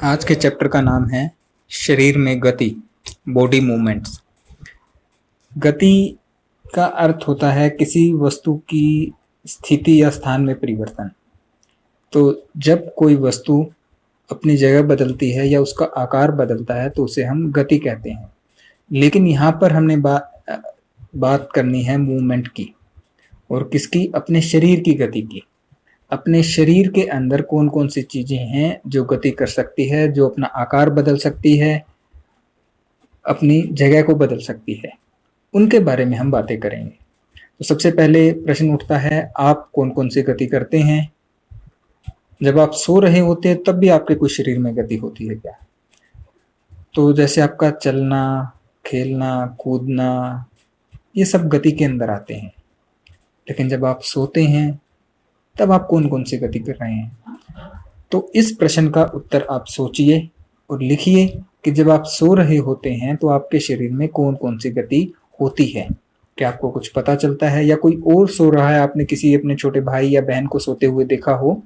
आज के चैप्टर का नाम है शरीर में गति, बॉडी मूवमेंट्स। गति का अर्थ होता है किसी वस्तु की स्थिति या स्थान में परिवर्तन। तो जब कोई वस्तु अपनी जगह बदलती है या उसका आकार बदलता है तो उसे हम गति कहते हैं। लेकिन यहाँ पर हमने बात करनी है मूवमेंट की, और किसकी? अपने शरीर की गति की। अपने शरीर के अंदर कौन कौन सी चीजें हैं जो गति कर सकती है, जो अपना आकार बदल सकती है, अपनी जगह को बदल सकती है, उनके बारे में हम बातें करेंगे। तो सबसे पहले प्रश्न उठता है, आप कौन कौन सी गति करते हैं? जब आप सो रहे होते हैं तब भी आपके कुछ शरीर में गति होती है क्या? तो जैसे आपका चलना, खेलना, कूदना, ये सब गति के अंदर आते हैं। लेकिन जब आप सोते हैं तब आप कौन कौन सी गति कर रहे हैं? तो इस प्रश्न का उत्तर आप सोचिए और लिखिए कि जब आप सो रहे होते हैं तो आपके शरीर में कौन कौन सी गति होती है। क्या आपको कुछ पता चलता है? या कोई और सो रहा है, आपने किसी अपने छोटे भाई या बहन को सोते हुए देखा हो,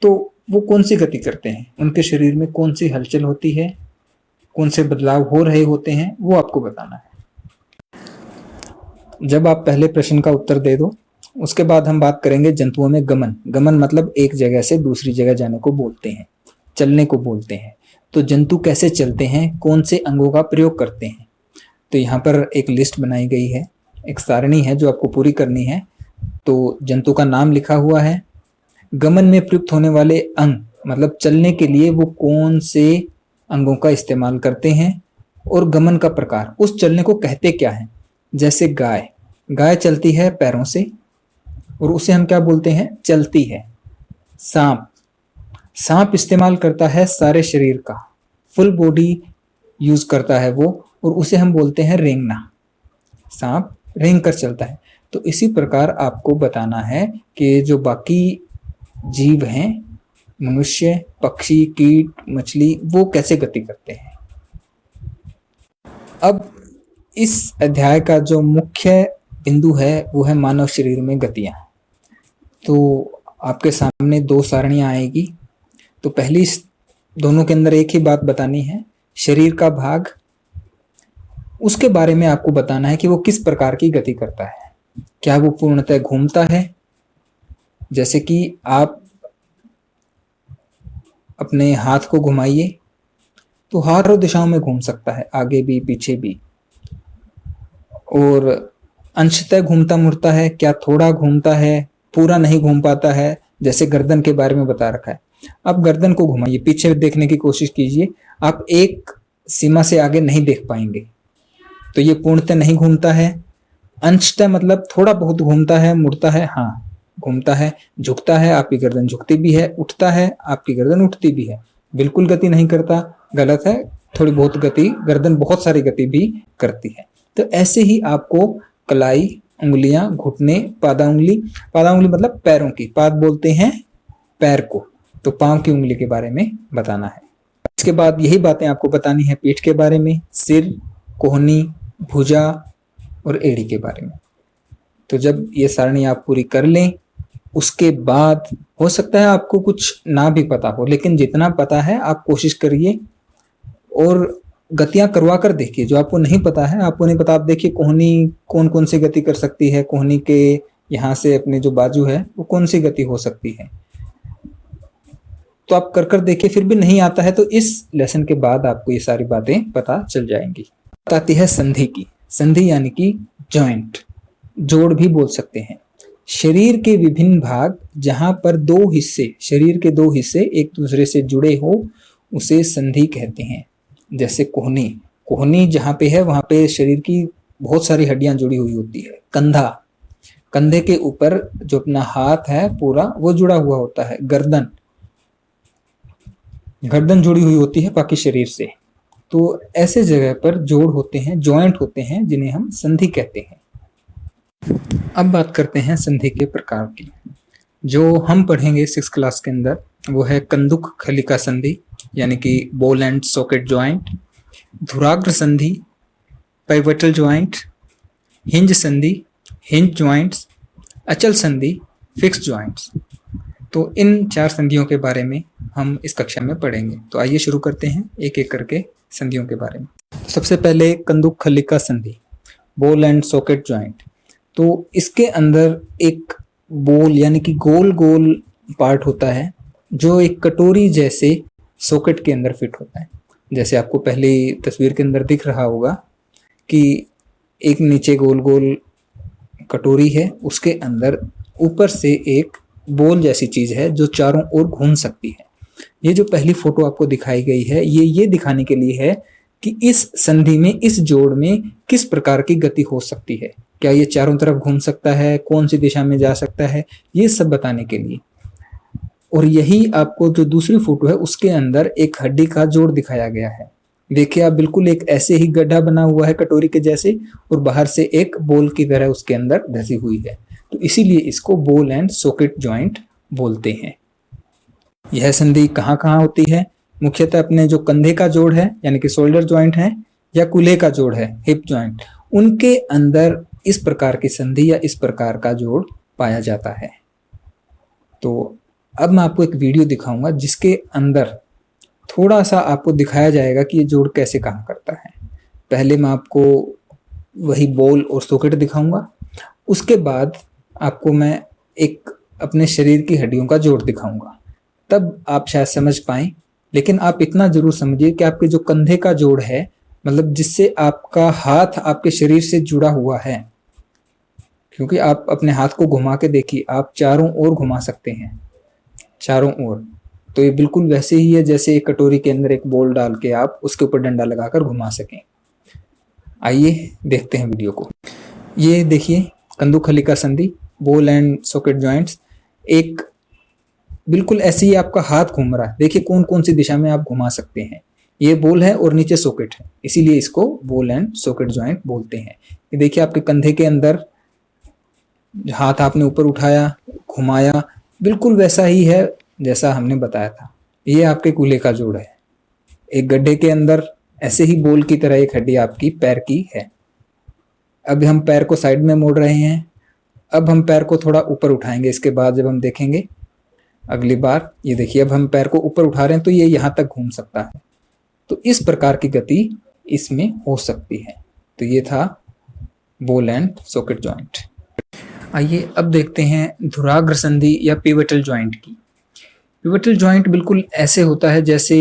तो वो कौन सी गति करते हैं, उनके शरीर में कौन सी हलचल होती है, कौन से बदलाव हो रहे होते हैं, वो आपको बताना है। जब आप पहले प्रश्न का उत्तर दे दो, उसके बाद हम बात करेंगे जंतुओं में गमन। गमन मतलब एक जगह से दूसरी जगह जाने को बोलते हैं, चलने को बोलते हैं। तो जंतु कैसे चलते हैं, कौन से अंगों का प्रयोग करते हैं? तो यहाँ पर एक लिस्ट बनाई गई है, एक सारणी है जो आपको पूरी करनी है। तो जंतु का नाम लिखा हुआ है, गमन में प्रयुक्त होने वाले अंग मतलब चलने के लिए वो कौन से अंगों का इस्तेमाल करते हैं, और गमन का प्रकार, उस चलने को कहते क्या है। जैसे गाय चलती है पैरों से और उसे हम क्या बोलते हैं? चलती है। सांप इस्तेमाल करता है सारे शरीर का, फुल बॉडी यूज करता है वो, और उसे हम बोलते हैं रेंगना। सांप रेंग कर चलता है। तो इसी प्रकार आपको बताना है कि जो बाकी जीव हैं, मनुष्य, पक्षी, कीट, मछली, वो कैसे गति करते हैं। अब इस अध्याय का जो मुख्य बिंदु है वो है मानव शरीर में गतियां। तो आपके सामने दो सारणियां आएगी। तो पहली दोनों के अंदर एक ही बात बतानी है, शरीर का भाग, उसके बारे में आपको बताना है कि वो किस प्रकार की गति करता है। क्या वो पूर्णतः घूमता है? जैसे कि आप अपने हाथ को घुमाइए तो हर दिशाओं में घूम सकता है, आगे भी पीछे भी। और अंशतः घूमता मुड़ता है, क्या थोड़ा घूमता है, पूरा नहीं घूम पाता है? जैसे गर्दन के बारे में बता रखा है। आप गर्दन को घुमाइए, पीछे देखने की कोशिश कीजिए, आप एक सीमा से आगे नहीं देख पाएंगे। तो ये पूर्णतः नहीं घूमता है। अंशतः मतलब थोड़ा बहुत घूमता है, मुड़ता है, हाँ घूमता है। झुकता है, आपकी गर्दन झुकती भी है। उठता है, आपकी गर्दन उठती भी है। बिल्कुल गति नहीं करता, गलत है। थोड़ी बहुत गति, गर्दन बहुत सारी गति भी करती है। तो ऐसे ही आपको कलाई, उंगलियां, घुटने, पादा उंगली मतलब पैरों की, पाद बोलते हैं पैर को, तो पांव की उंगली के बारे में बताना है। इसके बाद यही बातें आपको बतानी है पीठ के बारे में, सिर, कोहनी, भुजा और एड़ी के बारे में। तो जब ये सारणी आप पूरी कर लें, उसके बाद हो सकता है आपको कुछ ना भी पता हो, लेकिन जितना पता है आप कोशिश करिए और गतियां करवा कर देखिए। जो आपको नहीं पता है, आपको नहीं पता, आप देखिए कोहनी कौन कौन सी गति कर सकती है, कोहनी के यहाँ से अपने जो बाजू है वो कौन सी गति हो सकती है। तो आप कर कर देखिए, फिर भी नहीं आता है तो इस लेसन के बाद आपको ये सारी बातें पता चल जाएंगी। आती है संधि की। संधि यानी कि जॉइंट, जोड़ भी बोल सकते हैं। शरीर के विभिन्न भाग जहां पर दो हिस्से, शरीर के दो हिस्से एक दूसरे से जुड़े हो, उसे संधि कहते हैं। जैसे कोहनी जहां पे है वहां पे शरीर की बहुत सारी हड्डियां जुड़ी हुई होती है। कंधे के ऊपर जो अपना हाथ है पूरा वो जुड़ा हुआ होता है। गर्दन जुड़ी हुई होती है बाकी शरीर से। तो ऐसे जगह पर जोड़ होते हैं, जॉइंट होते हैं, जिन्हें हम संधि कहते हैं। अब बात करते हैं संधि के प्रकार की। जो हम पढ़ेंगे 6th क्लास के अंदर वो है कंदुक खलिका संधि यानी कि बॉल एंड सॉकेट जॉइंट, धुराग्र संधि, पाइवटल जॉइंट, हिंज संधि, हिंज जॉइंट्स, अचल संधि, फिक्स जॉइंट्स। तो इन 4 संधियों के बारे में हम इस कक्षा में पढ़ेंगे। तो आइए शुरू करते हैं एक एक करके संधियों के बारे में। सबसे पहले कंदुक खलिका संधि, बॉल एंड सॉकेट जॉइंट। तो इसके अंदर एक बॉल यानी कि गोल गोल पार्ट होता है जो एक कटोरी जैसे सॉकेट के अंदर फिट होता है। जैसे आपको पहली तस्वीर के अंदर दिख रहा होगा कि एक नीचे गोल गोल कटोरी है, उसके अंदर ऊपर से एक बॉल जैसी चीज है जो चारों ओर घूम सकती है। ये जो पहली फोटो आपको दिखाई गई है ये दिखाने के लिए है कि इस संधि में, इस जोड़ में किस प्रकार की गति हो सकती है। क्या ये चारों तरफ घूम सकता है, कौन सी दिशा में जा सकता है, ये सब बताने के लिए। और यही आपको जो दूसरी फोटो है उसके अंदर एक हड्डी का जोड़ दिखाया गया है। देखिए आप, बिल्कुल एक ऐसे ही गड्ढा बना हुआ है कटोरी के जैसे, और बाहर से एक बॉल की तरह उसके अंदर धसी हुई है। तो इसीलिए इसको बॉल एंड सॉकेट जॉइंट बोलते हैं। यह संधि कहाँ कहाँ होती है? मुख्यतः अपने जो कंधे का जोड़ है यानी कि शोल्डर जॉइंट है, या कूल्हे का जोड़ है हिप जॉइंट, उनके अंदर इस प्रकार की संधि या इस प्रकार का जोड़ पाया जाता है। तो अब मैं आपको एक वीडियो दिखाऊंगा जिसके अंदर थोड़ा सा आपको दिखाया जाएगा कि ये जोड़ कैसे काम करता है। पहले मैं आपको वही बॉल और सॉकेट दिखाऊंगा, उसके बाद आपको मैं एक अपने शरीर की हड्डियों का जोड़ दिखाऊंगा, तब आप शायद समझ पाएं। लेकिन आप इतना जरूर समझिए कि आपके जो कंधे का जोड़ है, मतलब जिससे आपका हाथ आपके शरीर से जुड़ा हुआ है, क्योंकि आप अपने हाथ को घुमा के देखिए, आप चारों ओर घुमा सकते हैं, चारों ओर। तो ये बिल्कुल वैसे ही है जैसे एक कटोरी के अंदर एक बॉल डाल के आप उसके ऊपर डंडा लगाकर घुमा सकें। आइए देखते हैं वीडियो को। ये देखिए कंदुक खलिका संधि, बॉल एंड सॉकेट जॉइंट्स। एक बिल्कुल ऐसे ही आपका हाथ घूम रहा है, देखिए कौन कौन सी दिशा में आप घुमा सकते हैं। ये बॉल है और नीचे सॉकेट है, इसीलिए इसको बॉल एंड सॉकेट जॉइंट बोलते हैं। ये देखिए आपके कंधे के अंदर हाथ आपने ऊपर उठाया, घुमाया, बिल्कुल वैसा ही है जैसा हमने बताया था। ये आपके कूल्हे का जोड़ है। एक गड्ढे के अंदर ऐसे ही बॉल की तरह एक हड्डी आपकी पैर की है। अब हम पैर को साइड में मोड़ रहे हैं। अब हम पैर को थोड़ा ऊपर उठाएंगे, इसके बाद जब हम देखेंगे अगली बार, ये देखिए अब हम पैर को ऊपर उठा रहे हैं तो ये यहाँ तक घूम सकता है। तो इस प्रकार की गति इसमें हो सकती है। तो ये था बॉल एंड सॉकेट जॉइंट। आइए अब देखते हैं धुराग्र संधि या पिवटल जॉइंट की। पिवटल जॉइंट बिल्कुल ऐसे होता है जैसे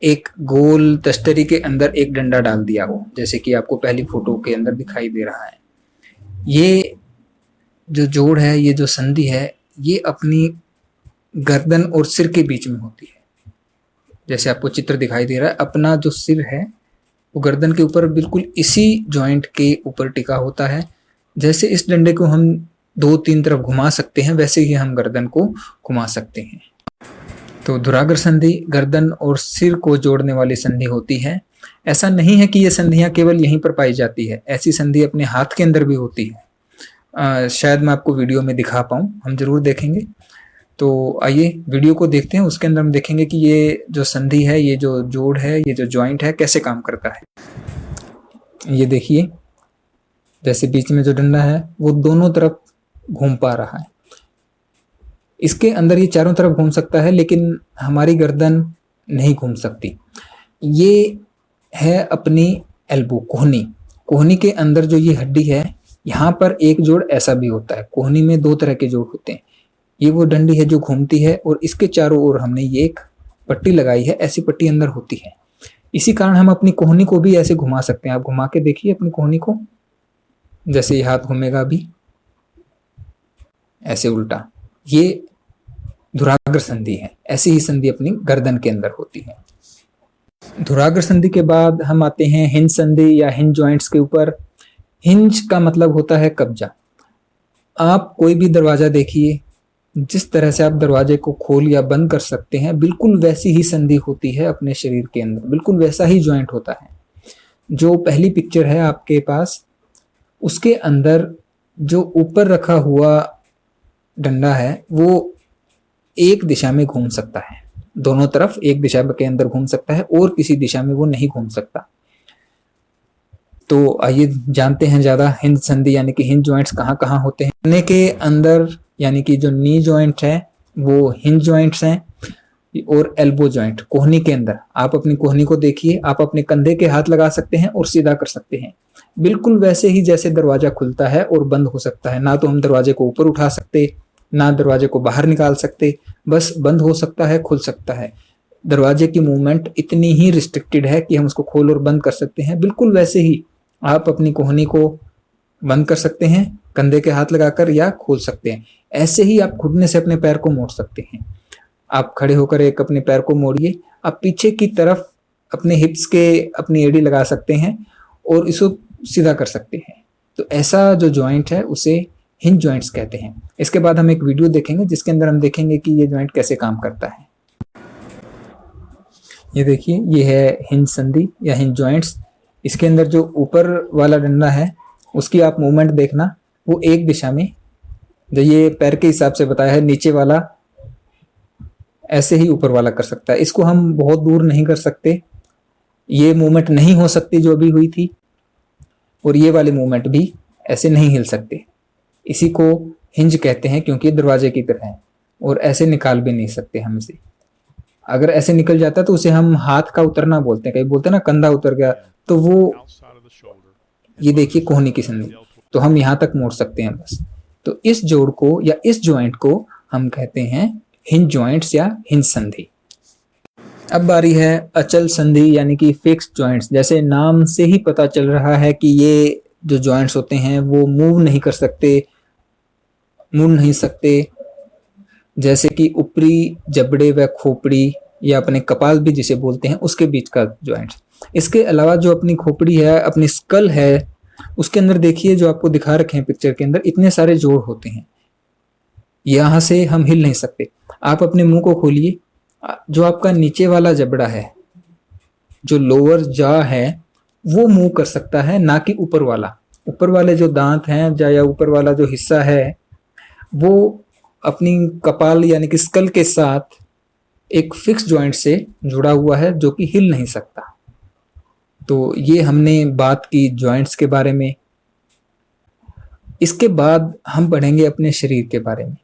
एक गोल तश्तरी के अंदर एक डंडा डाल दिया हो, जैसे कि आपको पहली फोटो के अंदर दिखाई दे रहा है। ये जो जोड़ है, ये जो संधि है, ये अपनी गर्दन और सिर के बीच में होती है। जैसे आपको चित्र दिखाई दे रहा है, अपना जो सिर है वो गर्दन के ऊपर बिल्कुल इसी जॉइंट के ऊपर टिका होता है। जैसे इस डंडे को हम 2-3 तरफ घुमा सकते हैं, वैसे ही हम गर्दन को घुमा सकते हैं। तो धुराग्र संधि गर्दन और सिर को जोड़ने वाली संधि होती है। ऐसा नहीं है कि ये संधियां केवल यहीं पर पाई जाती है, ऐसी संधि अपने हाथ के अंदर भी होती है। शायद मैं आपको वीडियो में दिखा पाऊँ, हम जरूर देखेंगे। तो आइए वीडियो को देखते हैं, उसके अंदर हम देखेंगे कि ये जो संधि है, ये जो जोड़ है, ये जो जॉइंट है, कैसे काम करता है। ये देखिए जैसे बीच में जो डंडा है वो दोनों तरफ घूम पा रहा है। इसके अंदर ये चारों तरफ घूम सकता है, लेकिन हमारी गर्दन नहीं घूम सकती। ये है अपनी एल्बो, कोहनी। कोहनी के अंदर जो ये हड्डी है, यहाँ पर एक जोड़ ऐसा भी होता है। कोहनी में 2 तरह के जोड़ होते हैं। ये वो डंडी है जो घूमती है और इसके चारों ओर हमने ये एक पट्टी लगाई है, ऐसी पट्टी अंदर होती है। इसी कारण हम अपनी कोहनी को भी ऐसे घुमा सकते हैं। आप घुमा के देखिए अपनी कोहनी को, जैसे ये हाथ घूमेगा अभी ऐसे उल्टा, ये धुराग्र संधि है। ऐसी ही संधि अपनी गर्दन के अंदर होती है। धुराग्र संधि के बाद हम आते हैं हिंज संधि या हिंज जॉइंट्स के ऊपर। हिंज का मतलब होता है कब्जा। आप कोई भी दरवाजा देखिए, जिस तरह से आप दरवाजे को खोल या बंद कर सकते हैं, बिल्कुल वैसी ही संधि होती है अपने शरीर के अंदर, बिल्कुल वैसा ही जॉइंट होता है। जो पहली पिक्चर है आपके पास, उसके अंदर जो ऊपर रखा हुआ डंडा है वो एक दिशा में घूम सकता है, दोनों तरफ एक दिशा के अंदर घूम सकता है, और किसी दिशा में वो नहीं घूम सकता। तो आइए जानते हैं ज्यादा हिंज संधि यानी कि हिंज जॉइंट्स कहाँ कहाँ होते हैं। घुटने के अंदर यानी कि जो नी जॉइंट है वो हिंज जॉइंट्स हैं और एल्बो जॉइंट। कोहनी के अंदर आप अपनी कोहनी को देखिए, आप अपने कंधे के हाथ लगा सकते हैं और सीधा कर सकते हैं, बिल्कुल वैसे ही जैसे दरवाजा खुलता है और बंद हो सकता है। ना तो हम दरवाजे को ऊपर उठा सकते, ना दरवाजे को बाहर निकाल सकते, बस बंद हो सकता है, खुल सकता है। दरवाजे की मूवमेंट इतनी ही रिस्ट्रिक्टेड है कि हम उसको खोल और बंद कर सकते हैं। बिल्कुल वैसे ही आप अपनी कोहनी को बंद कर सकते हैं कंधे के हाथ लगाकर या खोल सकते हैं। ऐसे ही आप घुटने से अपने पैर को मोड़ सकते हैं। आप खड़े होकर एक अपने पैर को मोड़िए, आप पीछे की तरफ अपने हिप्स के अपनी एड़ी लगा सकते हैं और इसको सीधा कर सकते हैं। तो ऐसा जो जॉइंट है उसे हिंज जॉइंट्स कहते हैं। इसके बाद हम एक वीडियो देखेंगे जिसके अंदर हम देखेंगे कि ये जॉइंट कैसे काम करता है। ये देखिए, ये है हिंज संधि या हिंज जॉइंट्स। इसके अंदर जो ऊपर वाला डंडा है उसकी आप मूवमेंट देखना, वो एक दिशा में, जो ये पैर के हिसाब से बताया है, नीचे वाला ऐसे ही ऊपर वाला कर सकता है। इसको हम बहुत दूर नहीं कर सकते, ये मूवमेंट नहीं हो सकती जो अभी हुई थी, और ये वाली मूवमेंट भी ऐसे नहीं हिल सकते। इसी को हिंज कहते हैं क्योंकि दरवाजे की तरह है और ऐसे निकाल भी नहीं सकते हम इसे। अगर ऐसे निकल जाता तो उसे हम हाथ का उतरना बोलते हैं, कहीं बोलते हैं ना कंधा उतर गया, तो वो, ये देखिए कोहनी की संधि, तो हम यहाँ तक मोड़ सकते हैं बस। तो इस जोड़ को या इस जॉइंट को हम कहते हैं हिंज जॉइंट्स या हिंज संधि। अब बारी है अचल संधि यानी कि फिक्स्ड जॉइंट्स। जैसे नाम से ही पता चल रहा है कि ये जो जॉइंट्स होते हैं वो मूव नहीं कर सकते, मुड़ नहीं सकते। जैसे कि ऊपरी जबड़े व खोपड़ी या अपने कपाल भी जिसे बोलते हैं उसके बीच का जॉइंट्स। इसके अलावा जो अपनी खोपड़ी है, अपनी स्कल है, उसके अंदर देखिए जो आपको दिखा रखे हैं पिक्चर के अंदर, इतने सारे जोड़ होते हैं। यहां से हम हिल नहीं सकते। आप अपने मुंह को खोलिए, जो आपका नीचे वाला जबड़ा है, जो लोअर जॉ है, वो मूव कर सकता है, ना कि ऊपर वाला। ऊपर वाले जो दांत हैं या ऊपर वाला जो हिस्सा है वो अपनी कपाल यानी कि स्कल के साथ एक फिक्स जॉइंट से जुड़ा हुआ है जो कि हिल नहीं सकता। तो ये हमने बात की जॉइंट्स के बारे में। इसके बाद हम पढ़ेंगे अपने शरीर के बारे में,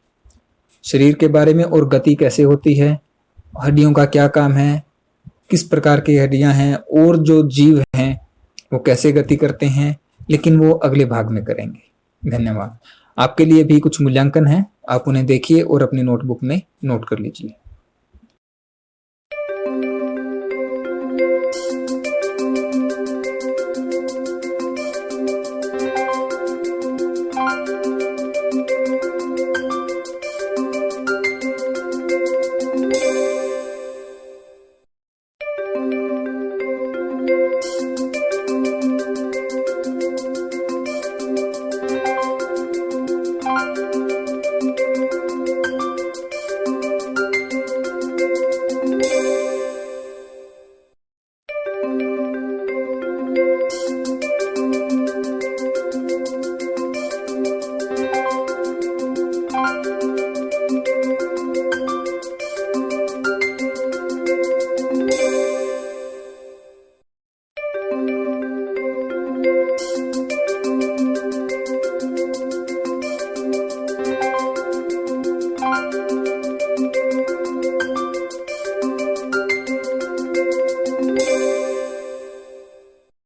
शरीर के बारे में और गति कैसे होती है, हड्डियों का क्या काम है, किस प्रकार की हड्डियां हैं, और जो जीव हैं वो कैसे गति करते हैं, लेकिन वो अगले भाग में करेंगे। धन्यवाद। आपके लिए भी कुछ मूल्यांकन है, आप उन्हें देखिए और अपनी नोटबुक में नोट कर लीजिए।